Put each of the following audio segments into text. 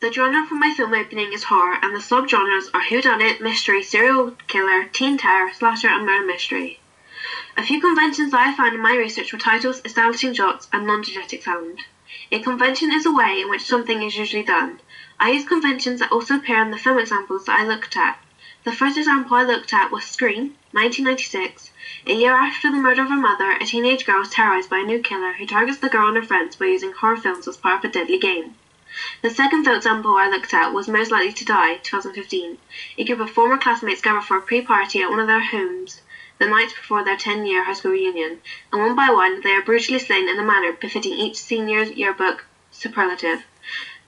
The genre for my film opening is horror, and the subgenres are whodunit, mystery, serial killer, teen terror, slasher, and murder mystery. A few conventions I have found in my research were titles, establishing shots, and non-diegetic sound. A convention is a way in which something is usually done. I use conventions that also appear in the film examples that I looked at. The first example I looked at was Scream, 1996. A year after the murder of her mother, a teenage girl is terrorized by a new killer who targets the girl and her friends by using horror films as part of a deadly game. The second film example I looked at was Most Likely to Die, 2015. A group of former classmates gather for a pre-party at one of their homes the night before their 10-year high school reunion, and one by one they are brutally slain in a manner befitting each senior yearbook superlative.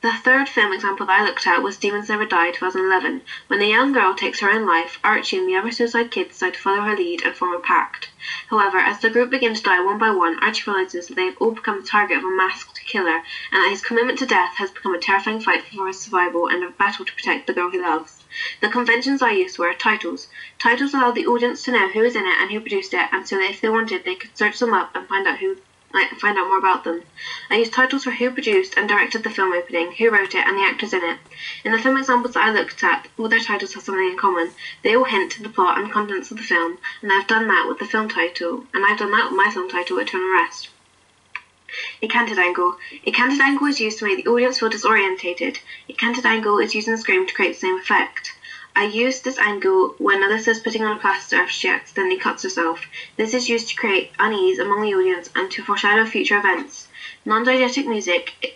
The third film example that I looked at was Demons Never Die, 2011. When the young girl takes her own life, Archie and the other suicide kids decide to follow her lead and form a pact. However, as the group begins to die one by one, Archie realizes that they have all become the target of a masked killer, and that his commitment to death has become a terrifying fight for his survival and a battle to protect the girl he loves. The conventions I used were titles. Titles allowed the audience to know who was in it and who produced it, and so that if they wanted, they could search them up and find out more about them. I used titles for who produced and directed the film opening, who wrote it, and the actors in it. In the film examples that I looked at, all their titles have something in common. They all hint to the plot and contents of the film, and I've done that with the film title, and I've done that with my film title, Eternal Rest. A canted angle. A canted angle is used to make the audience feel disorientated. A canted angle is used in Scream to create the same effect. I used this angle when Alyssa is putting on a plaster after she accidentally cuts herself. This is used to create unease among the audience and to foreshadow future events. Non-diegetic music.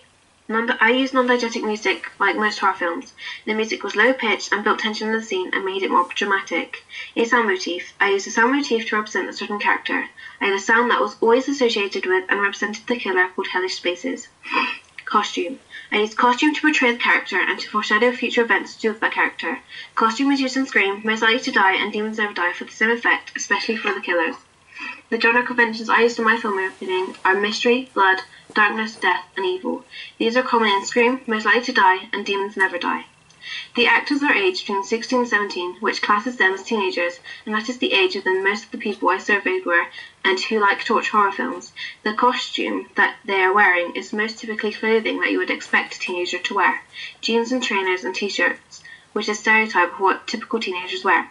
I used non-diegetic music like most horror films. The music was low-pitched and built tension in the scene and made it more dramatic. A sound motif. I used a sound motif to represent a certain character. I had a sound that was always associated with and represented the killer called Hellish Spaces. Costume. I used costume to portray the character and to foreshadow future events to do with that character. Costume is used in Scream, Most Likely to Die, and Demons Never Die for the same effect, especially for the killers. The genre conventions I used in my film opening are mystery, blood, darkness, death, and evil. These are common in Scream, Most Likely to Die, and Demons Never Die. The actors are aged between 16 and 17, which classes them as teenagers, and that is the age within most of the people I surveyed were, and who like to watch horror films. The costume that they are wearing is most typically clothing that you would expect a teenager to wear. Jeans and trainers and t-shirts, which is a stereotype of what typical teenagers wear.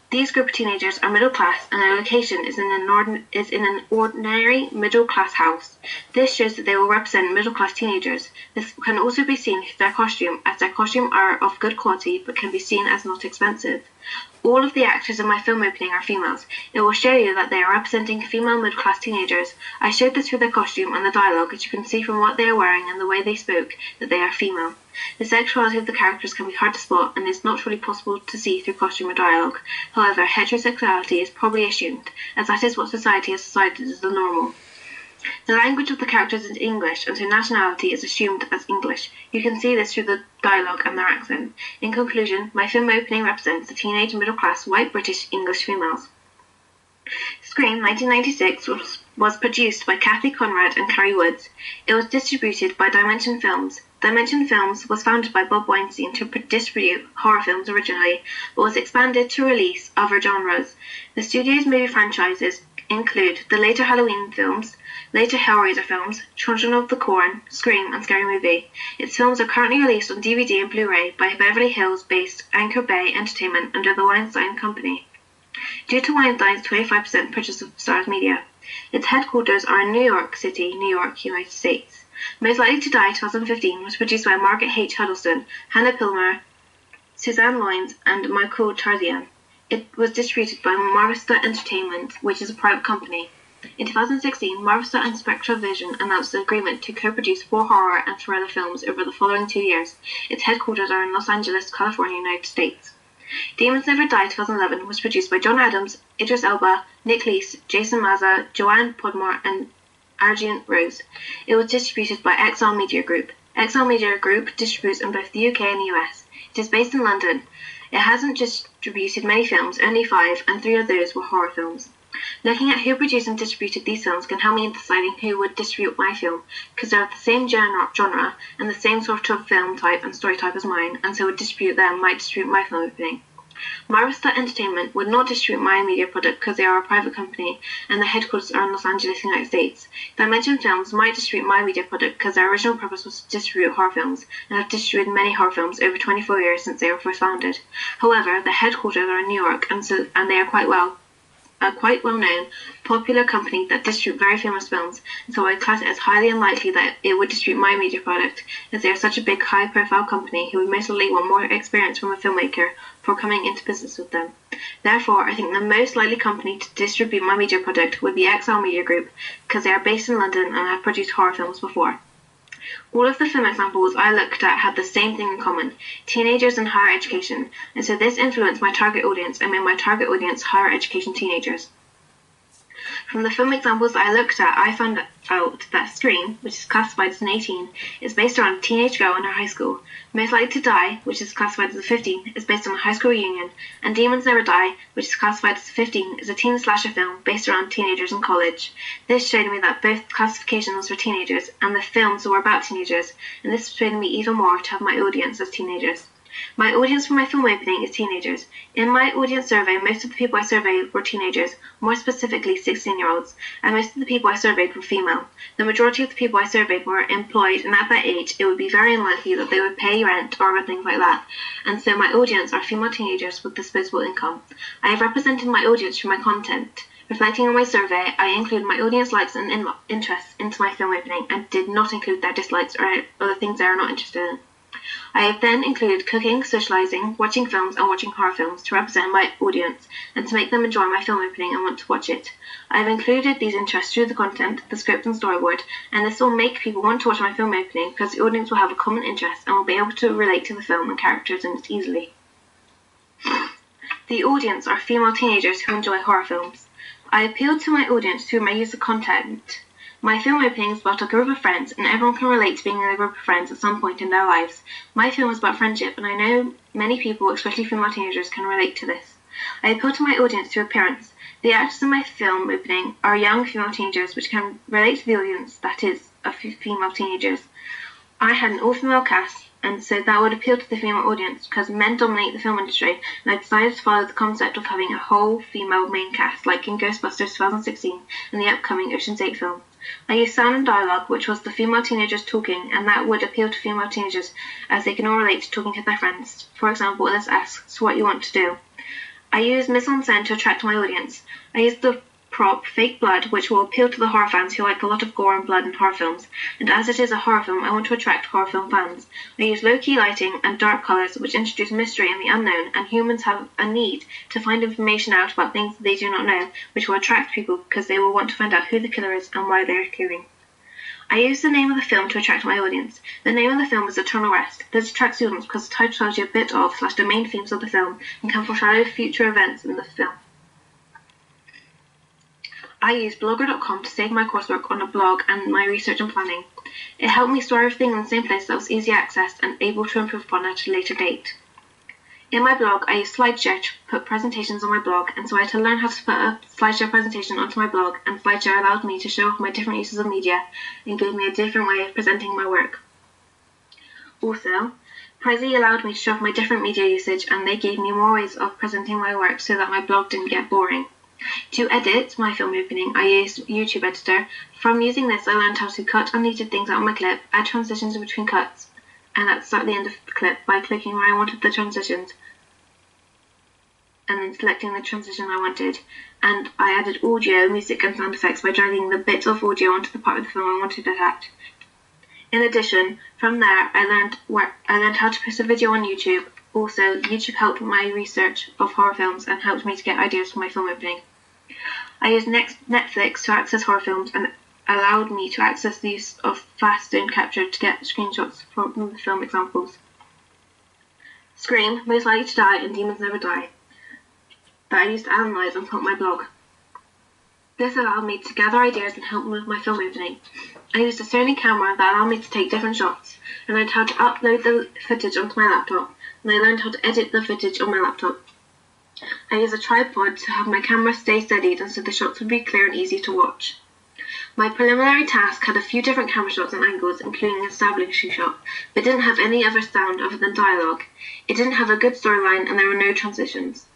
These group of teenagers are middle class, and their location is in an ordinary middle class house. This shows that they will represent middle class teenagers. This can also be seen through their costume, as their costume are of good quality but can be seen as not expensive. All of the actors in my film opening are females. It will show you that they are representing female middle-class teenagers. I showed this through their costume and the dialogue, as you can see from what they are wearing and the way they spoke that they are female. The sexuality of the characters can be hard to spot and is not really possible to see through costume or dialogue. However, heterosexuality is probably assumed, as that is what society has decided is the normal. The language of the characters is English, and so nationality is assumed as English. You can see this through the dialogue and their accent. In conclusion, my film opening represents the teenage middle-class white British English females. Scream 1996 was produced by Kathy Conrad and Carrie Woods. It was distributed by Dimension Films. Dimension Films was founded by Bob Weinstein to distribute horror films originally, but was expanded to release other genres. The studio's movie franchises include the later Halloween films, later Hellraiser films, Children of the Corn, Scream, and Scary Movie. Its films are currently released on DVD and Blu-ray by Beverly Hills-based Anchor Bay Entertainment under the Weinstein Company, due to Weinstein's 25% purchase of Starz Media. Its headquarters are in New York City, New York, United States. Most Likely to Die 2015 was produced by Margaret H. Huddleston, Hannah Pilmer, Suzanne Loynes, and Michael Charzian. It was distributed by Marvista Entertainment, which is a private company. In 2016, Marvista and Spectra Vision announced an agreement to co-produce 4 horror and thriller films over the following 2 years. Its headquarters are in Los Angeles, California, United States. Demons Never Die 2011 was produced by John Adams, Idris Elba, Nick Leese, Jason Mazza, Joanne Podmore, and Arjun Rose. It was distributed by XL Media Group. XL Media Group distributes in both the UK and the US. It is based in London. It hasn't distributed many films, only 5, and 3 of those were horror films. Looking at who produced and distributed these films can help me in deciding who would distribute my film, because they are the same genre and the same sort of film type and story type as mine, and so would distribute them might distribute my film opening. Marista Entertainment would not distribute my media product because they are a private company and their headquarters are in Los Angeles, United States. Dimension Films might distribute my media product because their original purpose was to distribute horror films and have distributed many horror films over 24 years since they were first founded. However, their headquarters are in New York and they are a quite well-known, popular company that distribute very famous films, and so I class it as highly unlikely that it would distribute my media product, as they are such a big, high-profile company who would most likely want more experience from a filmmaker before coming into business with them. Therefore, I think the most likely company to distribute my media product would be XL Media Group, because they are based in London and have produced horror films before. All of the film examples I looked at had the same thing in common: teenagers and higher education, and so this influenced my target audience and made my target audience higher education teenagers. From the film examples I looked at, I found out that Scream, which is classified as an 18, is based around a teenage girl in her high school. Most Likely to Die, which is classified as a 15, is based on a high school reunion, and Demons Never Die, which is classified as a 15, is a teen slasher film based around teenagers in college. This showed me that both classifications was for teenagers, and the films were about teenagers, and this persuaded me even more to have my audience as teenagers. My audience for my film opening is teenagers. In my audience survey, most of the people I surveyed were teenagers, more specifically 16-year-olds, and most of the people I surveyed were female. The majority of the people I surveyed were employed, and at that age, it would be very unlikely that they would pay rent or other things like that, and so my audience are female teenagers with disposable income. I have represented my audience through my content. Reflecting on my survey, I included my audience likes and interests into my film opening, and did not include their dislikes or other things they are not interested in. I have then included cooking, socializing, watching films, and watching horror films to represent my audience and to make them enjoy my film opening and want to watch it. I have included these interests through the content, the script, and storyboard, and this will make people want to watch my film opening because the audience will have a common interest and will be able to relate to the film and characters in it easily. The audience are female teenagers who enjoy horror films. I appealed to my audience through my use of content. My film opening is about a group of friends, and everyone can relate to being in a group of friends at some point in their lives. My film is about friendship, and I know many people, especially female teenagers, can relate to this. I appeal to my audience through appearance. The actors in my film opening are young female teenagers, which can relate to the audience, that is, of female teenagers. I had an all-female cast, and so that would appeal to the female audience, because men dominate the film industry, and I decided to follow the concept of having a whole female main cast, like in Ghostbusters 2016 and the upcoming Ocean's 8 film. I used sound and dialogue, which was the female teenagers talking, and that would appeal to female teenagers, as they can all relate to talking to their friends. For example, Alice asks what you want to do. I used mise-en-scène to attract my audience. I used the prop fake blood, which will appeal to the horror fans who like a lot of gore and blood in horror films, and as it is a horror film, I want to attract horror film fans. I use low-key lighting and dark colours, which introduce mystery and the unknown, and humans have a need to find information out about things they do not know, which will attract people because they will want to find out who the killer is and why they are killing. I used the name of the film to attract my audience. The name of the film is Eternal Rest. This attracts the audience because the title tells you a bit of / the main themes of the film and can foreshadow future events in the film. I used Blogger.com to save my coursework on a blog and my research and planning. It helped me store everything in the same place that was easy access and able to improve upon at a later date. In my blog, I used SlideShare to put presentations on my blog, and so I had to learn how to put a SlideShare presentation onto my blog, and SlideShare allowed me to show off my different uses of media and gave me a different way of presenting my work. Also, Prezi allowed me to show off my different media usage, and they gave me more ways of presenting my work so that my blog didn't get boring. To edit my film opening, I used YouTube Editor. From using this, I learned how to cut undeleted things out of my clip, add transitions in between cuts, and at the end of the clip by clicking where I wanted the transitions, and then selecting the transition I wanted. And I added audio, music, and sound effects by dragging the bit of audio onto the part of the film I wanted to add. In addition, from there, I learned how to post a video on YouTube. Also, YouTube helped my research of horror films and helped me to get ideas for my film opening. I used Netflix to access horror films and allowed me to access the use of fast stone capture to get screenshots from the film examples. Scream, Most Likely to Die, and Demons Never Die that I used to analyse and put on my blog. This allowed me to gather ideas and help me with my film opening. I used a Sony camera that allowed me to take different shots, and I learned how to upload the footage onto my laptop, and I learned how to edit the footage on my laptop. I used a tripod to have my camera stay steadied and so the shots would be clear and easy to watch. My preliminary task had a few different camera shots and angles, including an establishing shot, but didn't have any other sound other than dialogue. It didn't have a good storyline and there were no transitions.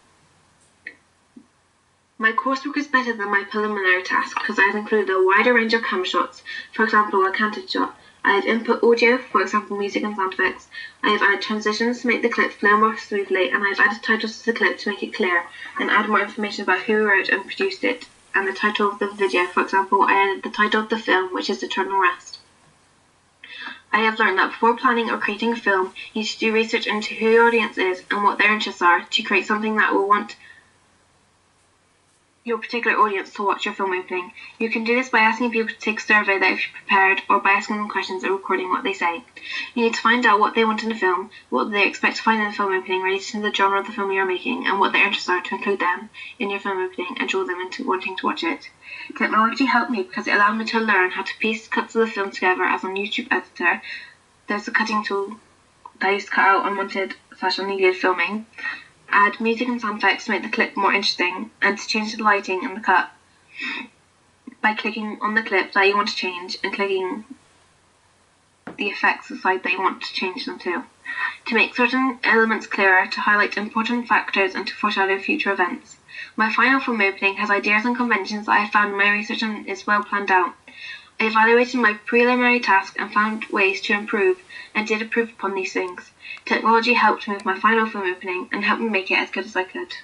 My coursework is better than my preliminary task because I have included a wider range of camera shots, for example a canted shot. I have input audio, for example music and sound effects. I have added transitions to make the clip flow more smoothly, and I have added titles to the clip to make it clear, and add more information about who wrote and produced it, and the title of the video. For example, I added the title of the film, which is Eternal Rest. I have learned that before planning or creating a film, you should do research into who your audience is and what their interests are to create something that will want your particular audience to watch your film opening. You can do this by asking people to take a survey that you've prepared, or by asking them questions or recording what they say. You need to find out what they want in a film, what they expect to find in the film opening related to the genre of the film you are making, and what their interests are to include them in your film opening and draw them into wanting to watch it. Technology helped me because it allowed me to learn how to piece cuts of the film together as on YouTube Editor. There's a cutting tool that I used to cut out unwanted/unneeded filming, add music and sound effects to make the clip more interesting, and to change the lighting in the cut by clicking on the clip that you want to change and clicking the effects aside that you want to change them to make certain elements clearer, to highlight important factors, and to foreshadow future events. My final film opening has ideas and conventions that I have found in my research and is well planned out. I evaluated my preliminary task and found ways to improve, and did improve upon these things. Technology helped me with my final film opening and helped me make it as good as I could.